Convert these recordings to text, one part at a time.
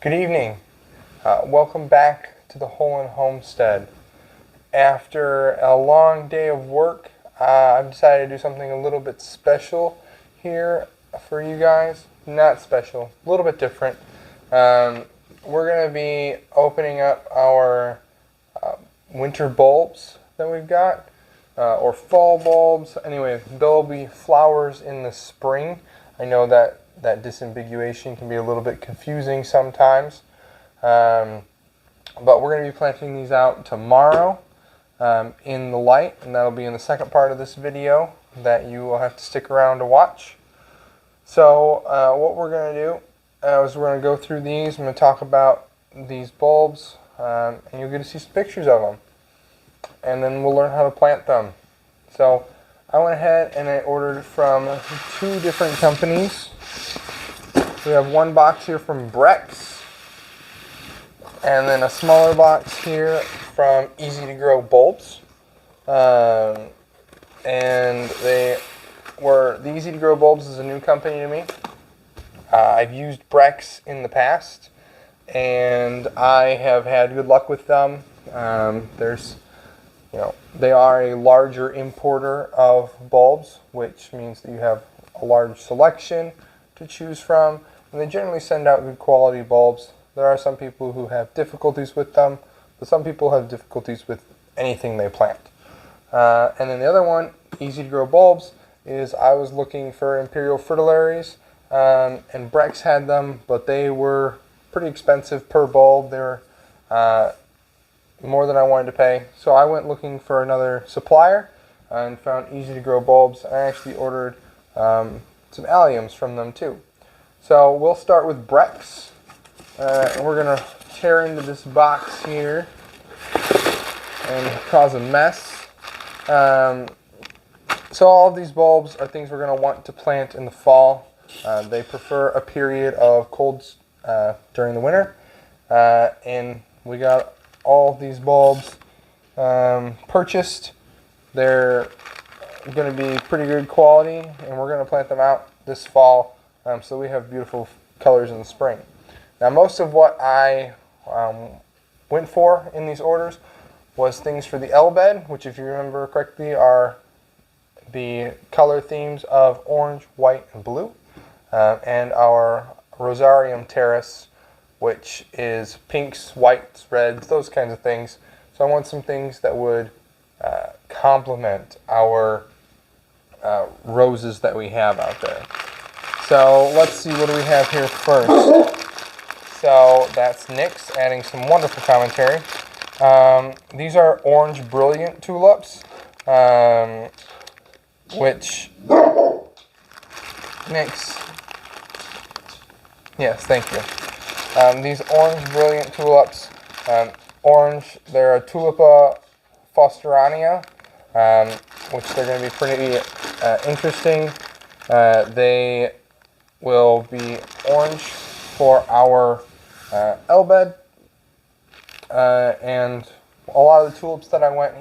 Good evening. Welcome back to the Holland Homestead. After a long day of work, I've decided to do something a little bit special here for you guys. Not special, a little bit different. We're going to be opening up our winter bulbs that we've got, or fall bulbs. Anyway, there'll be flowers in the spring. I know that disambiguation can be a little bit confusing sometimes. But we're going to be planting these out tomorrow in the light, and that'll be in the second part of this video that you will have to stick around to watch. So what we're going to do is we're going to go through these. I'm going to talk about these bulbs, and you'll get to see some pictures of them. And then we'll learn how to plant them. So I went ahead and I ordered from 2 different companies. We have one box here from Brex, and then a smaller box here from Easy to Grow Bulbs. And the Easy to Grow Bulbs is a new company to me. I've used Brex in the past, and I have had good luck with them. They are a larger importer of bulbs, which means that you have a large selection to choose from, and they generally send out good quality bulbs. There are some people who have difficulties with them, but some people have difficulties with anything they plant. And then the other one, Easy to Grow Bulbs, is I was looking for imperial fritillaries, and Brex had them, but they were pretty expensive per bulb. They were more than I wanted to pay, so I went looking for another supplier and found Easy to Grow Bulbs. I actually ordered some alliums from them too. So we'll start with Brex, and we're going to tear into this box here and cause a mess. So all of these bulbs are things we're going to want to plant in the fall. They prefer a period of colds during the winter, and we got all of these bulbs purchased. They're going to be pretty good quality, and we're going to plant them out this fall, so we have beautiful colors in the spring. Now, most of what I went for in these orders was things for the L bed, which, if you remember correctly, are the color themes of orange, white, and blue, and our rosarium terrace, which is pinks, whites, reds, those kinds of things. So I want some things that would complement our roses that we have out there. So let's see, what do we have here first? So that's Nick's adding some wonderful commentary. These are orange brilliant tulips, which Nick's, yes, thank you. These orange brilliant tulips, orange, they're a Tulipa fosterania, which they're going to be pretty interesting. They will be orange for our L bed, and a lot of the tulips that I went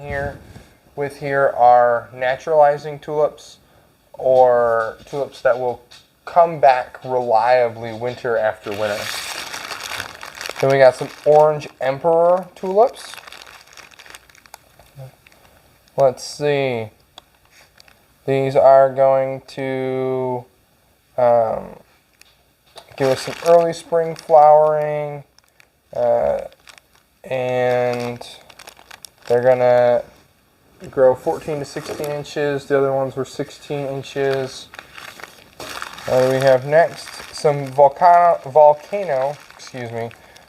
with here are naturalizing tulips, or tulips that will come back reliably winter after winter. Then we got some orange emperor tulips. Let's see. These are going to give us some early spring flowering, and they're going to grow 14 to 16 inches. The other ones were 16 inches. What do we have next? Some volcano,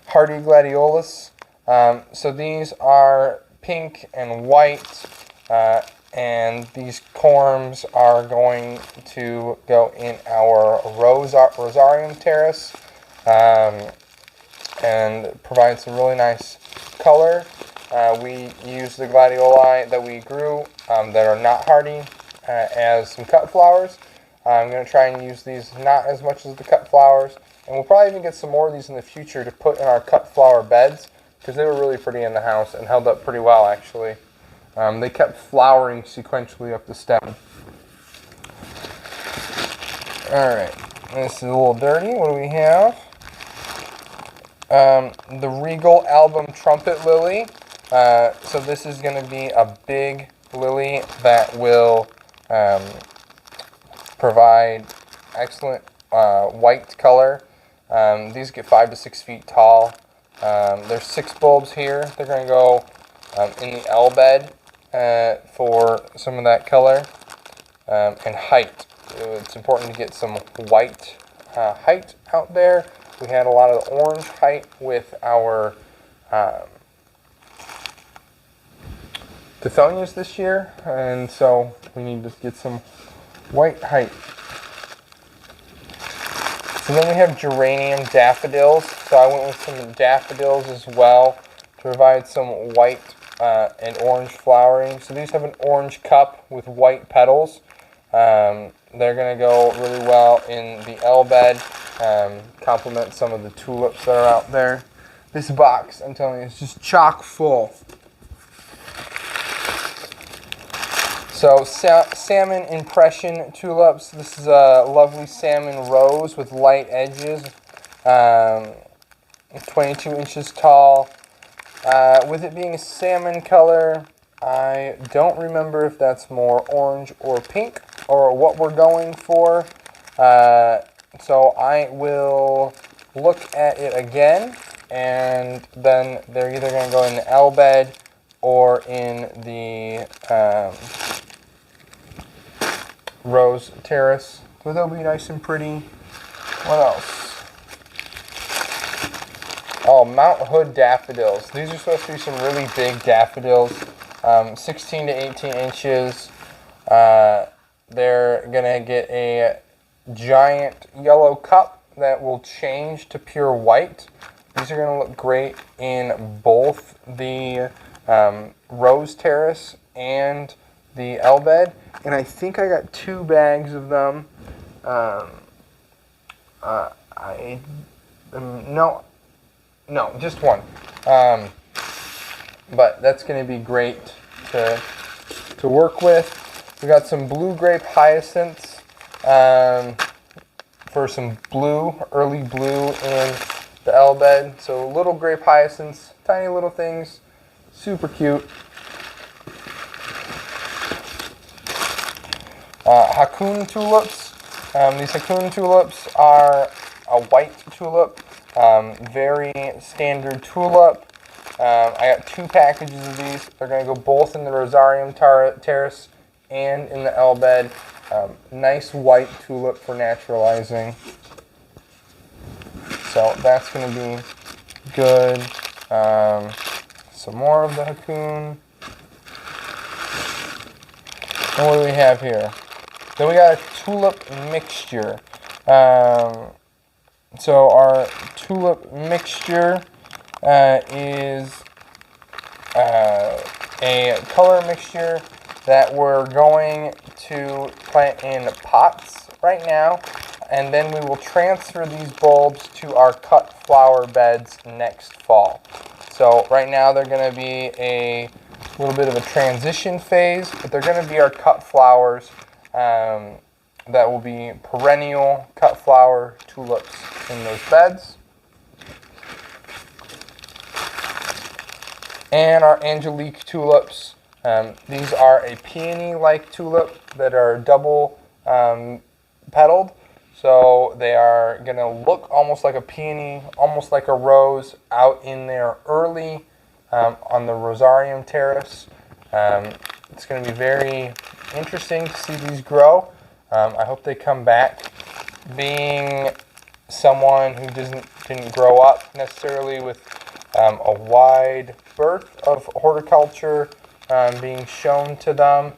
hardy gladiolus. So these are pink and white, and these corms are going to go in our rosarium terrace, and provide some really nice color. We use the gladioli that we grew that are not hardy as some cut flowers. I'm going to try and use these not as much as the cut flowers, and we'll probably even get some more of these in the future to put in our cut flower beds, because they were really pretty in the house and held up pretty well, actually. They kept flowering sequentially up the stem. Alright, this is a little dirty. What do we have? The Regal Album Trumpet Lily. So this is going to be a big lily that will provide excellent white color. These get 5 to 6 feet tall. There's 6 bulbs here. They're going to go in the L bed for some of that color. And height. It's important to get some white height out there. We had a lot of the orange height with our daffodils this year, and so we need to get some white height. So then we have geranium daffodils. So I went with some daffodils as well to provide some white and orange flowering. So these have an orange cup with white petals. They're going to go really well in the L bed, complement some of the tulips that are out there. This box, I'm telling you, is just chock full. So salmon impression tulips. This is a lovely salmon rose with light edges, 22 inches tall. With it being a salmon color, I don't remember if that's more orange or pink or what we're going for. So I will look at it again, and then they're either going to go in the L bed or in the rose terrace. So they'll be nice and pretty. What else? Oh, Mount Hood daffodils. These are supposed to be some really big daffodils, 16 to 18 inches. They're going to get a giant yellow cup that will change to pure white. These are going to look great in both the rose terrace and the L bed. And I think I got 2 bags of them. No, just one. But that's going to be great to work with. We got some blue grape hyacinths for some blue, early blue in the L bed. So little grape hyacinths, tiny little things, super cute. Hacoon tulips. These Hacoon tulips are a white tulip, very standard tulip. I got 2 packages of these. They're going to go both in the Rosarium terrace and in the L bed. Nice white tulip for naturalizing. So that's going to be good. Some more of the Hacoon. And what do we have here? Then we got a tulip mixture. So our tulip mixture is a color mixture that we're going to plant in pots right now, and then we will transfer these bulbs to our cut flower beds next fall. So right now they're going to be a little bit of a transition phase, but they're going to be our cut flowers that will be perennial cut flower tulips in those beds. And our Angelique tulips. These are a peony-like tulip that are double petaled. So they are going to look almost like a peony, almost like a rose out in there early on the Rosarium terrace. It's going to be very interesting to see these grow. I hope they come back. Being someone who didn't grow up necessarily with a wide berth of horticulture being shown to them,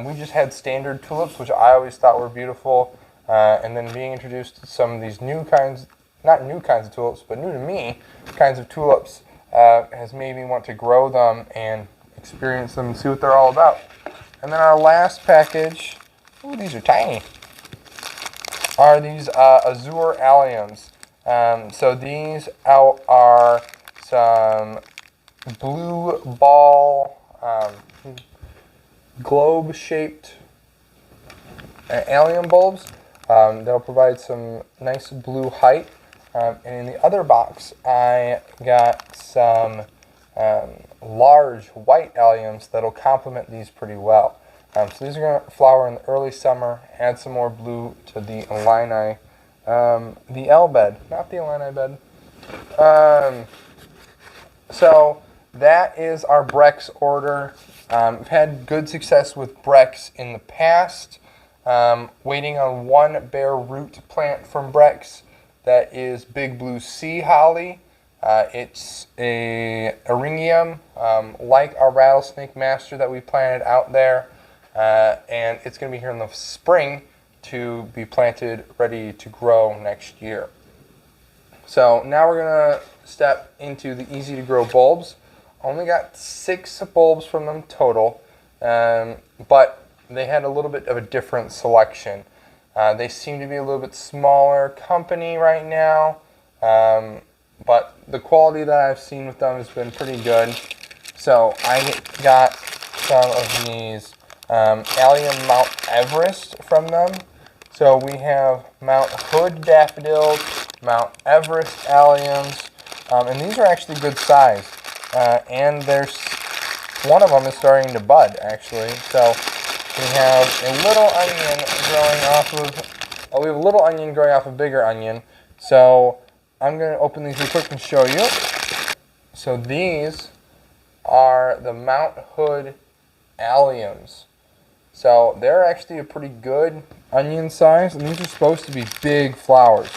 we just had standard tulips, which I always thought were beautiful, and then being introduced to some of these new kinds, not new kinds of tulips, but new to me kinds of tulips, has made me want to grow them and experience them and see what they're all about. And then our last package, ooh, these are tiny, are these azure alliums. So these are some blue ball, globe-shaped allium bulbs. They'll provide some nice blue height. And in the other box, I got some large white alliums that'll complement these pretty well. So these are going to flower in the early summer, add some more blue to the Illini. The L bed, not the Illini bed. So that is our Brex order. We've had good success with Brex in the past. Waiting on one bare root plant from Brex that is Big Blue Sea Holly. It's a eryngium, like our Rattlesnake Master that we planted out there. And it's going to be here in the spring to be planted, ready to grow next year. So now we're going to step into the easy to grow bulbs. Only got 6 bulbs from them total, but they had a little bit of a different selection. They seem to be a little bit smaller company right now, but the quality that I've seen with them has been pretty good. So I got some of these allium Mount Everest from them. So we have Mount Hood daffodils, Mount Everest alliums, and these are actually good size. And there's one of them is starting to bud actually. So we have a little onion growing off of. We have a little onion growing off a bigger onion. So I'm going to open these real quick and show you. So these are the Mount Hood alliums. So they're actually a pretty good onion size, and these are supposed to be big flowers.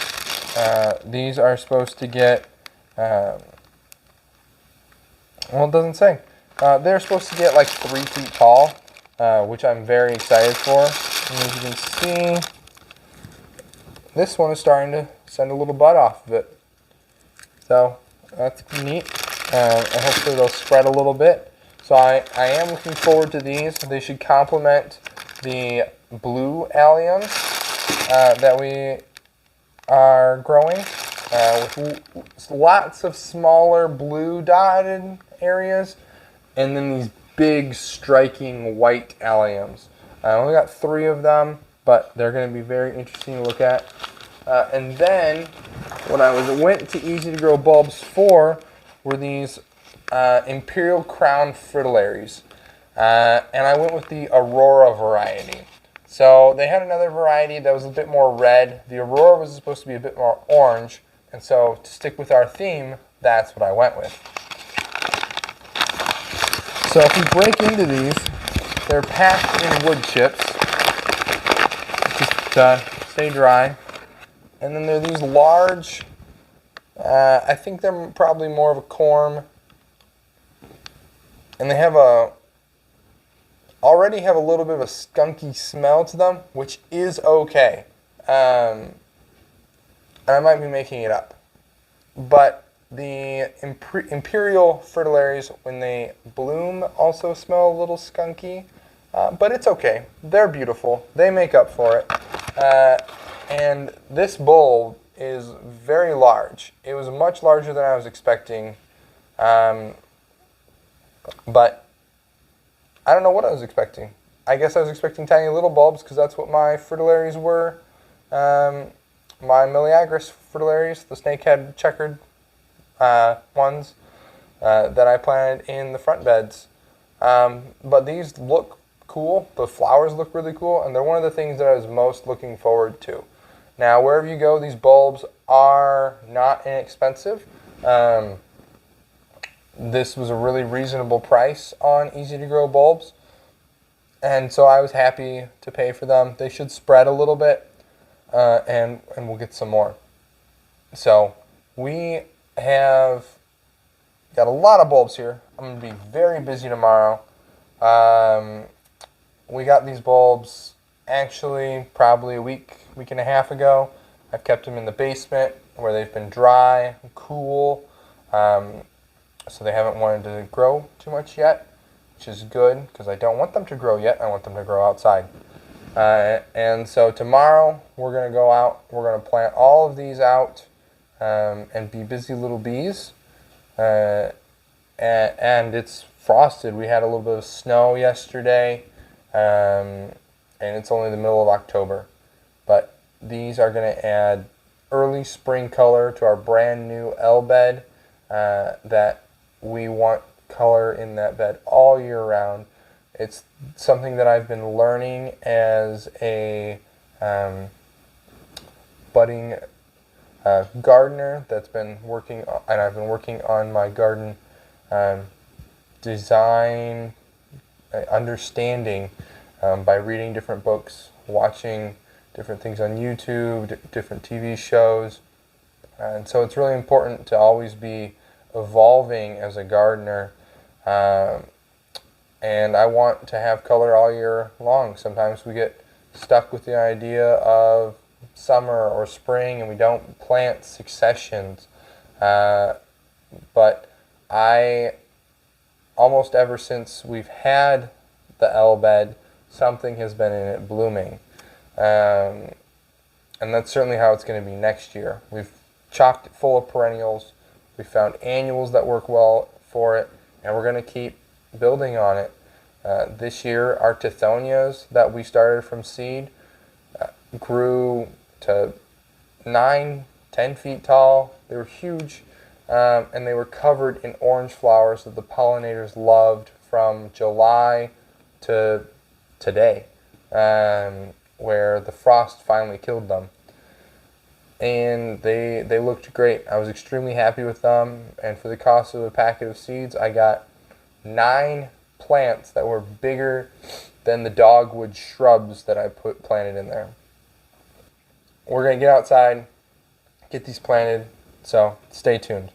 These are supposed to get, well, it doesn't say. They're supposed to get like 3 feet tall, which I'm very excited for. And as you can see, this one is starting to send a little bud off of it. So that's neat, and hopefully they'll spread a little bit. So I am looking forward to these. They should complement the blue alliums that we are growing with lots of smaller blue dotted areas, and then these big striking white alliums. I only got 3 of them, but they're going to be very interesting to look at. And then what I went to Easy to Grow bulbs for were these Imperial Crown fritillaries, and I went with the Aurora variety. So they had another variety that was a bit more red. The Aurora was supposed to be a bit more orange, and so to stick with our theme, that's what I went with. So if we break into these, they're packed in wood chips, just to stay dry. And then there are these large, I think they're probably more of a corm. And they have already have a little bit of a skunky smell to them, which is okay. And I might be making it up. But the Imperial fritillaries, when they bloom, also smell a little skunky. But it's okay. They're beautiful. They make up for it. And this bulb is very large. It was much larger than I was expecting. But I don't know what I was expecting. I guess I was expecting tiny little bulbs because that's what my fritillaries were. My Meleagris fritillaries, the snakehead checkered ones that I planted in the front beds. But these look cool. The flowers look really cool, and they're one of the things that I was most looking forward to. Now, wherever you go, these bulbs are not inexpensive. This was a really reasonable price on Easy to Grow bulbs, and so I was happy to pay for them. They should spread a little bit, and we'll get some more. So we have got a lot of bulbs here. I'm going to be very busy tomorrow. We got these bulbs actually probably a week and a half ago. I've kept them in the basement where they've been dry, cool. So they haven't wanted to grow too much yet, which is good because I don't want them to grow yet. I want them to grow outside. And so tomorrow we're going to go out. We're going to plant all of these out and be busy little bees. And it's frosted. We had a little bit of snow yesterday, and it's only the middle of October. But these are going to add early spring color to our brand new L bed, that we want color in that bed all year round. It's something that I've been learning as a budding gardener that's been working on, and I've been working on my garden design understanding by reading different books, watching different things on YouTube, different TV shows. And so it's really important to always be evolving as a gardener. And I want to have color all year long. Sometimes we get stuck with the idea of summer or spring and we don't plant successions. But I, almost ever since we've had the L bed, something has been in it blooming. And that's certainly how it's going to be next year. We've chocked it full of perennials. We found annuals that work well for it, and we're going to keep building on it. This year, our tithonias that we started from seed grew to 9, 10 feet tall. They were huge, and they were covered in orange flowers that the pollinators loved from July to today, where the frost finally killed them. And they looked great. I was extremely happy with them, and for the cost of a packet of seeds, I got 9 plants that were bigger than the dogwood shrubs that I planted in there. We're going to get outside, get these planted, so stay tuned.